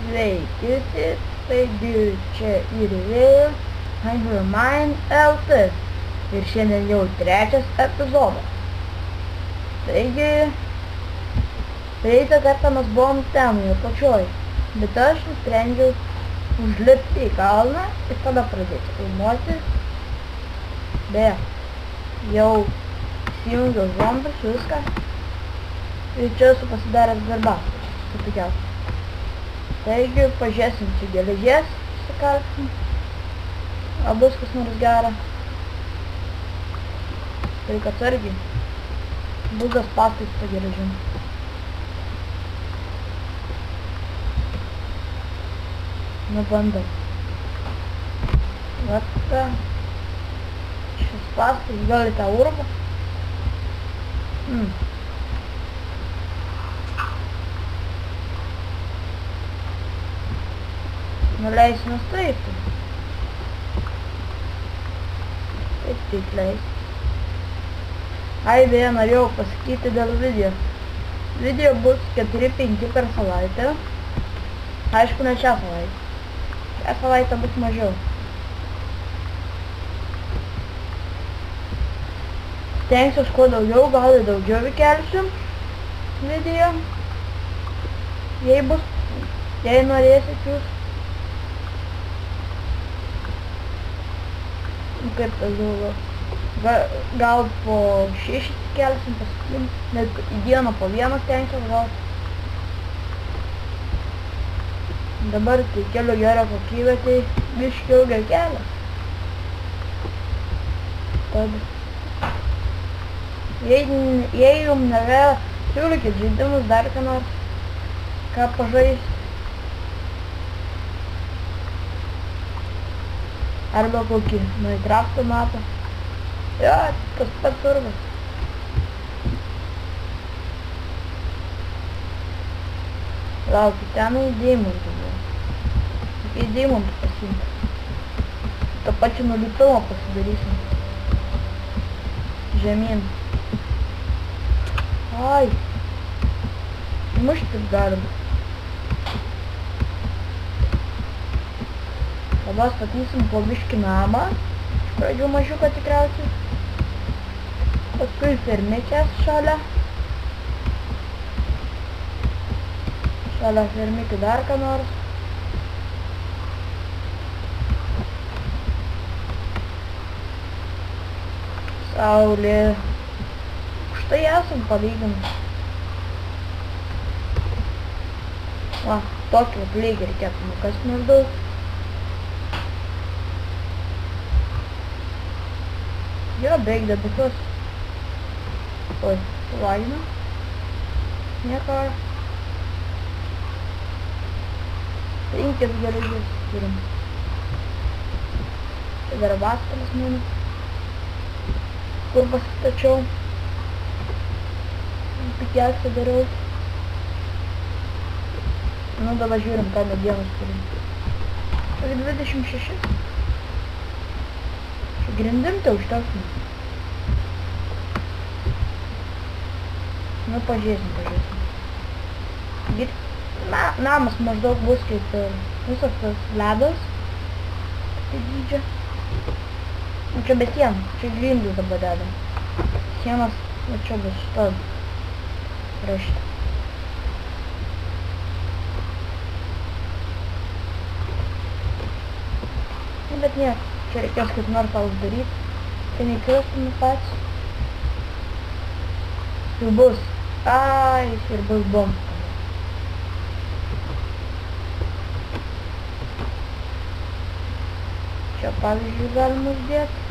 Sveiki visi, taigi čia ir vėl Angryman LT ir šiandien jau trečias epizodas. Taigi, praeitą kartą mes buvom ten jau pačioj, bet aš nusprendžiau užlipti į kalną ir tada pradėti filmuoti. Beje, jau įsijungiau zombius, viską. Ir čia esu pasidaręs garbatorius, supikiausiai. Taigi, pažiūrėsim, čia geležies sukalsim. A bus kas nors gera. Reik atsargiai. Bugas pastais su geležim. Nu, bandom. Vat. Šis pastais gal į tą urvą. Nuleisimas taip. Taip leis. Ai, beje, norėjau pasakyti dėl video. Video bus 4-5 per savaitę. Aišku, ne šią savaitę. Šią savaitę bus mažiau. Stengsiuos kuo daugiau, gal ir daugiau įkelsiu video. Jei norėsit jūs. Kaip tas daugiau. Gal po 6 kelsim, paskui, net į dieną po vieną stengsiuos gal. Dabar tai keliu gerą kokybę, tai biškį ilgai kelias. Tad, jei jum nėra, siūlykit žaidimus, dar ką nors, ką pažaisti. Arba kokį Minecraft'o mapą. Jo, tas pats urvas. Laukiu, ten į deimantų buvo. Į deimantų pasiimti. To pačiu nulipimą pasidarysim. Žemyn. Ai. Muštis galima. Dabar statysim po biškį namą. Iš pradžių mažiuką tikriausiai. Paskui fermikės šalia. Šalia fermikų dar ką nors. Saulė. Štai esam palyginus. Va, tokį vat lygį reikėtų nukast maždaug. Jo, beveik debutus. Oi, lagina. Nieko. 5 geležius turim. Tai dar bastelis mėnų. Kur pasistačiau. Pikiausiai dariau. Nu, dabar žiūrim, ką medienos turim. Tai 26. Grindim tai užteks. Nu, pažiūrėsim. Namas maždaug bus kaip visas tas ledas. Tai dydžio. Nu, čia be sienų. Čia grindų dabar dedam. Sienas, nu, čia bus šitą raštą. Nu, bet nieko. Čia reikės kaip nors tą uždaryti. Tai neįkristume pats. Ir bus. Ai, ir bus bombs. Čia pavyzdžiui galima uždėti.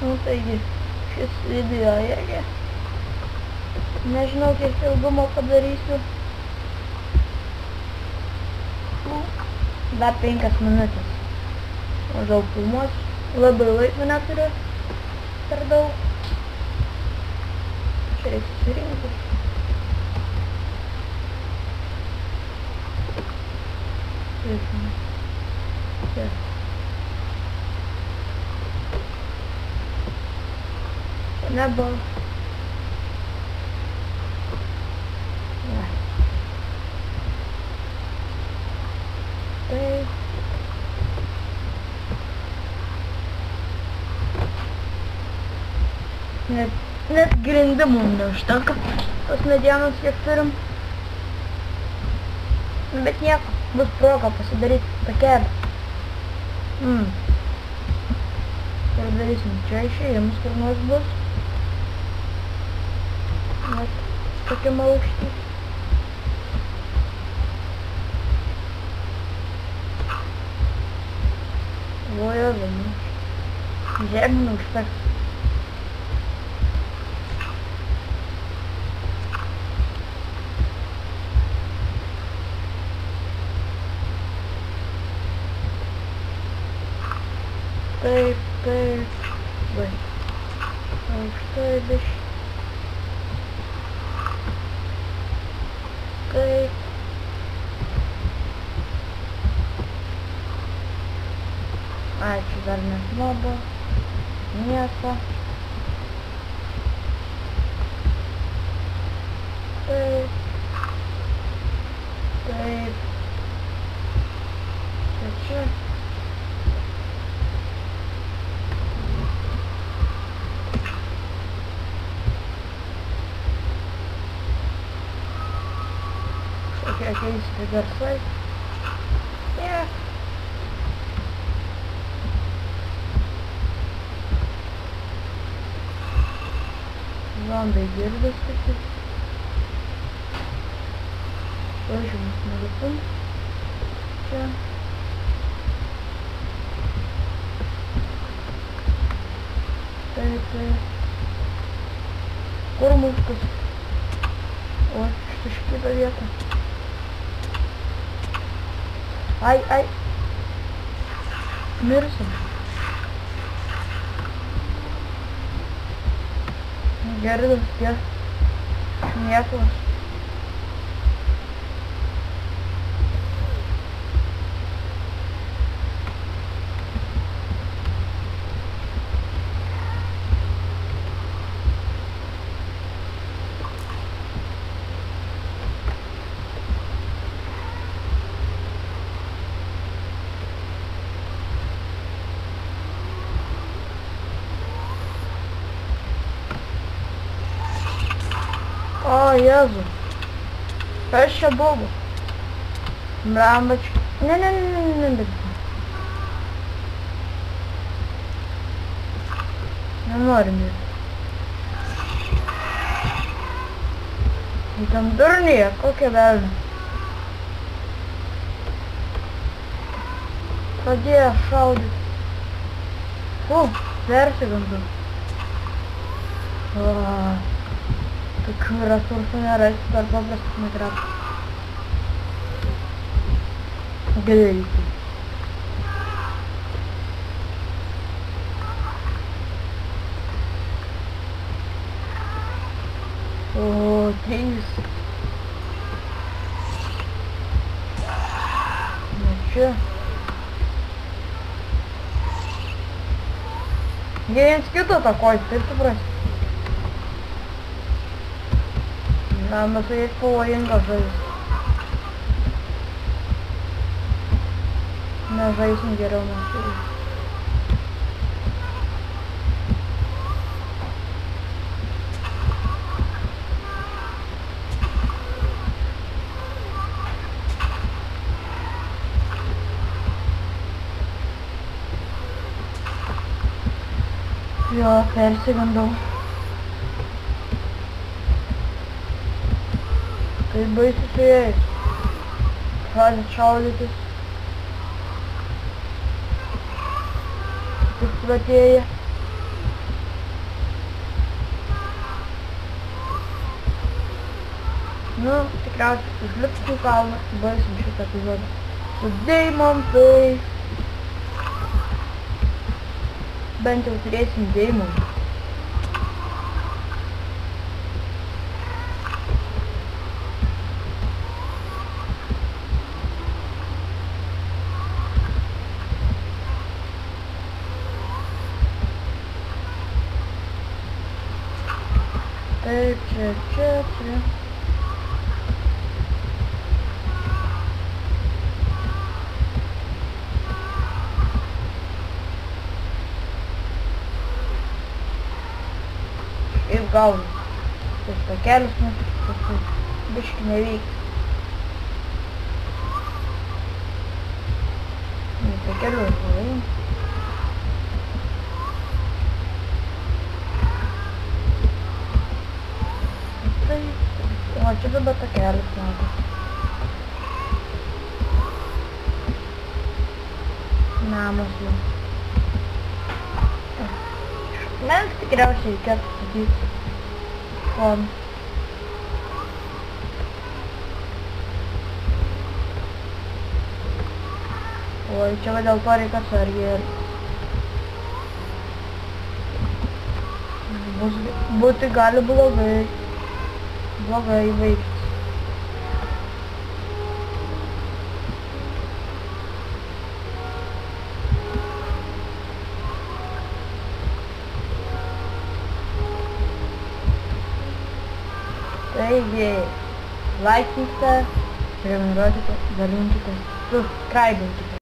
Nu, taigi, šis video irgi. Nežinau, kiek ilgumo padarysiu. Dar 5 minutės. Maždaug filmuosiu. Labai laiko neturiu. Per daug. Čia reikia susirinkti. Čia. Nebuvo. Ne. Taip. Net grindimų neužtenka. Tos medienos kiek turim. Bet nieko. Bus proga pasidaryti takelį. Ir darysim čia išėjimus, kur nors bus. Net tokia malakštį. Vojo, žemė neužteks. Taip. Vai. Aukštai biškį. Taip. Ai, čia dar nesmobo. Nieko. Taip. Čia. Keisti garsai. Zombiai girdisi. Pažiūrės nulipim. Čia. Taip. Kur muškas? O, štai šitą vietą. Ai. Mirsim. Gerdas tie šmėklas. O, Jėzu. Kas čia buvo? Brambački. Ne. Nenoriu mirti. Tam durnyje, kokia velna. Pradėjo šaudyti. Persigandu. Tokių resursų nerasti, dar paprastas migratas. Greitai. O, 3. Na čia. Jie viens kitą atakuoja, taip suprasti. Galima su jais pavojinga žaisti. Nežaisim geriau mes su jais. Jo, persigandau. Tai baisu su jais. Pradėt šaudytis. Tik platėja. Nu, tikriausiai užlipsim į kalną, baisim šitą epizodą. Su deimantai. Bent jau turėsim deimantų. Tai čia. Kaip gaunu. Tas takelis biški neveikia. Takeliu atvažiuoju. Tai, o čia dabar takelis matos. Namas jau. Mes tikriausiai reikėtų statyti šoną. Oi, čia va dėl to reikia atsargiai elgtis. Būti gali blogai veikti. Taigi, laikykite, prenumeruokite, dalinkite, subscribinkite.